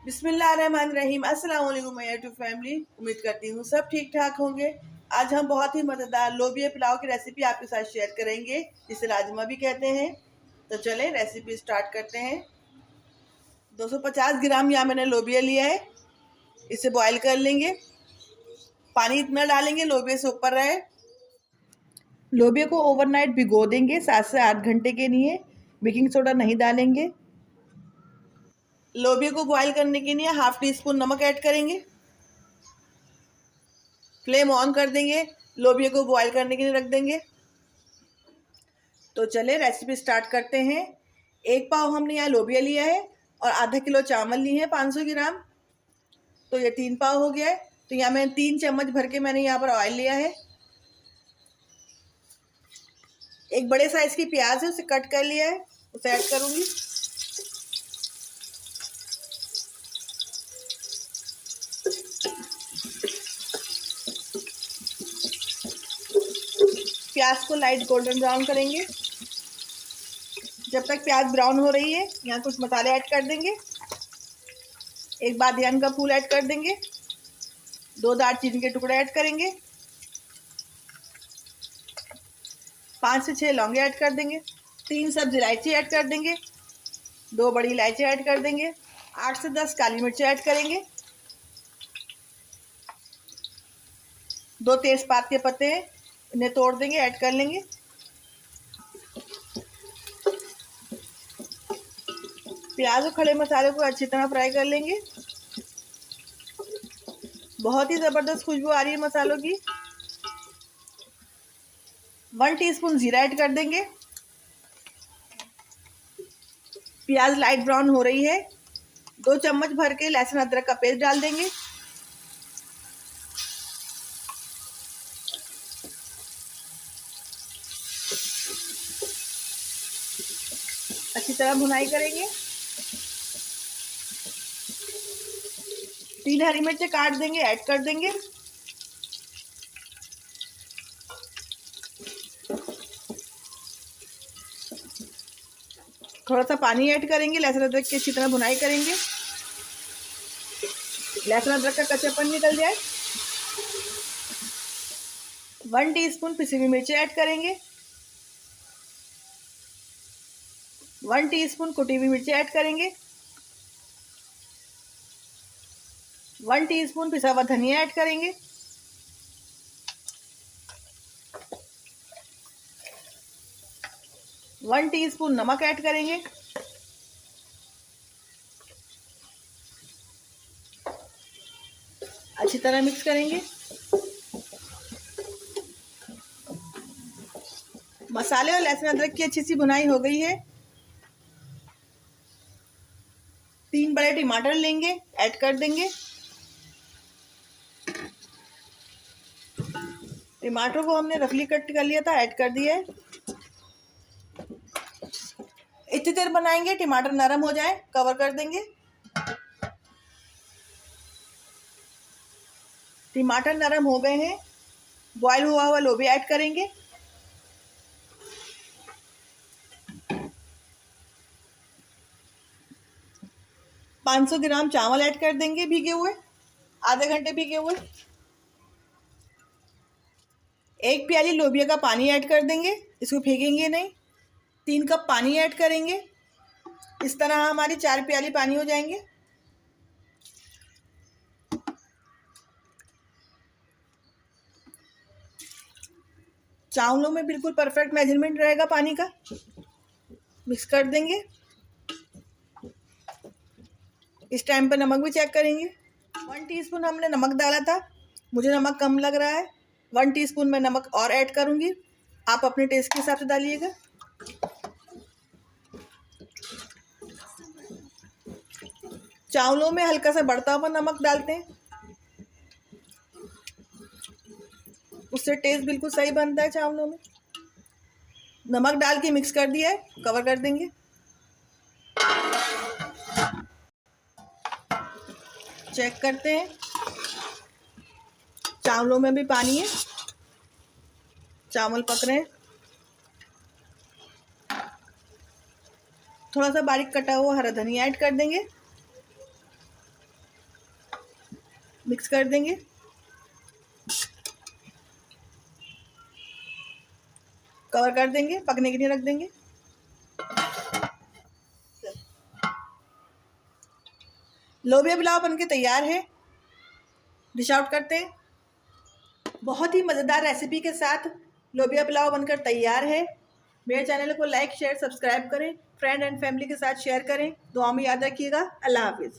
बिस्मिल्लाहिर्रहमानिर्रहीम। अस्सलाम वालेकुम माय यूट्यूब फैमिली। उम्मीद करती हूँ सब ठीक ठाक होंगे। आज हम बहुत ही मज़ेदार लोबिया पुलाव की रेसिपी आपके साथ शेयर करेंगे, जिसे राजमा भी कहते हैं। तो चलें रेसिपी स्टार्ट करते हैं। 250 ग्राम यहाँ मैंने लोबिया लिया है, इसे बॉईल कर लेंगे। पानी इतना डालेंगे लोबिया से ऊपर रहे। लोबिया को ओवरनाइट भिगो देंगे 7 से 8 घंटे के लिए। बेकिंग सोडा नहीं डालेंगे। लोबिया को बॉईल करने के लिए हाफ टी स्पून नमक ऐड करेंगे। फ्लेम ऑन कर देंगे। लोबिया को बॉईल करने के लिए रख देंगे। तो चले रेसिपी स्टार्ट करते हैं। 1 पाव हमने यहाँ लोबिया लिया है और आधा किलो चावल लिए हैं 500 ग्राम। तो ये 3 पाव हो गया है। तो यहाँ मैंने 3 चम्मच भर के मैंने यहाँ पर ऑयल लिया है। एक बड़े साइज की प्याज है, उसे कट कर लिया है, उसे ऐड करूँगी। प्याज को लाइट गोल्डन ब्राउन करेंगे। जब तक प्याज ब्राउन हो रही है, यहाँ कुछ मसाले ऐड कर देंगे। एक बादियान का फूल ऐड कर देंगे। 2 दालचीनी के टुकड़े ऐड करेंगे। 5 से 6 लौंगे ऐड कर देंगे। 3 सब्ज इलायची ऐड कर देंगे। 2 बड़ी इलायची ऐड कर देंगे। 8 से 10 काली मिर्ची ऐड करेंगे। 2 तेजपात के पत्ते हैं, इन्हें तोड़ देंगे, ऐड कर लेंगे। प्याज और खड़े मसाले को अच्छी तरह फ्राई कर लेंगे। बहुत ही ज़बरदस्त खुशबू आ रही है मसालों की। 1 टीस्पून जीरा ऐड कर देंगे। प्याज लाइट ब्राउन हो रही है। 2 चम्मच भर के लहसुन अदरक का पेस्ट डाल देंगे। अच्छी तरह भुनाई करेंगे। 3 हरी मिर्चें काट देंगे, ऐड कर देंगे। थोड़ा सा पानी ऐड करेंगे। लहसुन अदरक की अच्छी तरह भुनाई करेंगे। लहसुन अदरक का कच्चापन निकल जाए। 1 टीस्पून पिसी हुई मिर्ची ऐड करेंगे। 1 टीस्पून कुटी हुई मिर्ची ऐड करेंगे। 1 टीस्पून पिसा हुआ धनिया ऐड करेंगे। वन टीस्पून नमक ऐड करेंगे। अच्छी तरह मिक्स करेंगे। मसाले और लहसुन अदरक की अच्छी सी भुनाई हो गई है। 3 बड़े टमाटर लेंगे, ऐड कर देंगे। टमाटर को हमने रफली कट कर लिया था, ऐड कर दिया है। इतनी देर बनाएंगे टमाटर नरम हो जाए, कवर कर देंगे। टमाटर नरम हो गए हैं। बॉयल हुआ हुआ लोबिया ऐड करेंगे। ₹500 ग्राम चावल ऐड कर देंगे, भीगे हुए, आधे घंटे भीगे हुए। 1 प्याली लोबिया का पानी ऐड कर देंगे, इसको फेंकेंगे नहीं। 3 कप पानी ऐड करेंगे। इस तरह हमारी 4 प्याली पानी हो जाएंगे। चावलों में बिल्कुल परफेक्ट मेजरमेंट रहेगा पानी का। मिक्स कर देंगे। इस टाइम पर नमक भी चेक करेंगे। 1 टीस्पून हमने नमक डाला था, मुझे नमक कम लग रहा है। 1 टीस्पून मैं नमक और ऐड करूँगी, आप अपने टेस्ट के हिसाब से डालिएगा। चावलों में हल्का सा बढ़ता हुआ नमक डालते हैं, उससे टेस्ट बिल्कुल सही बनता है चावलों में। नमक डाल के मिक्स कर दिया है, कवर कर देंगे। चेक करते हैं, चावलों में भी पानी है, चावल पक रहे हैं। थोड़ा सा बारीक कटा हुआ हरा धनिया ऐड कर देंगे। मिक्स कर देंगे। कवर कर देंगे, पकने के लिए रख देंगे। लोबिया पुलाव बनके तैयार है। डिश आउट करते हैं। बहुत ही मज़ेदार रेसिपी के साथ लोबिया पुलाव बनकर तैयार है। मेरे चैनल को लाइक शेयर सब्सक्राइब करें, फ्रेंड एंड फैमिली के साथ शेयर करें। दुआ में याद रखिएगा। अल्लाह हाफिज़।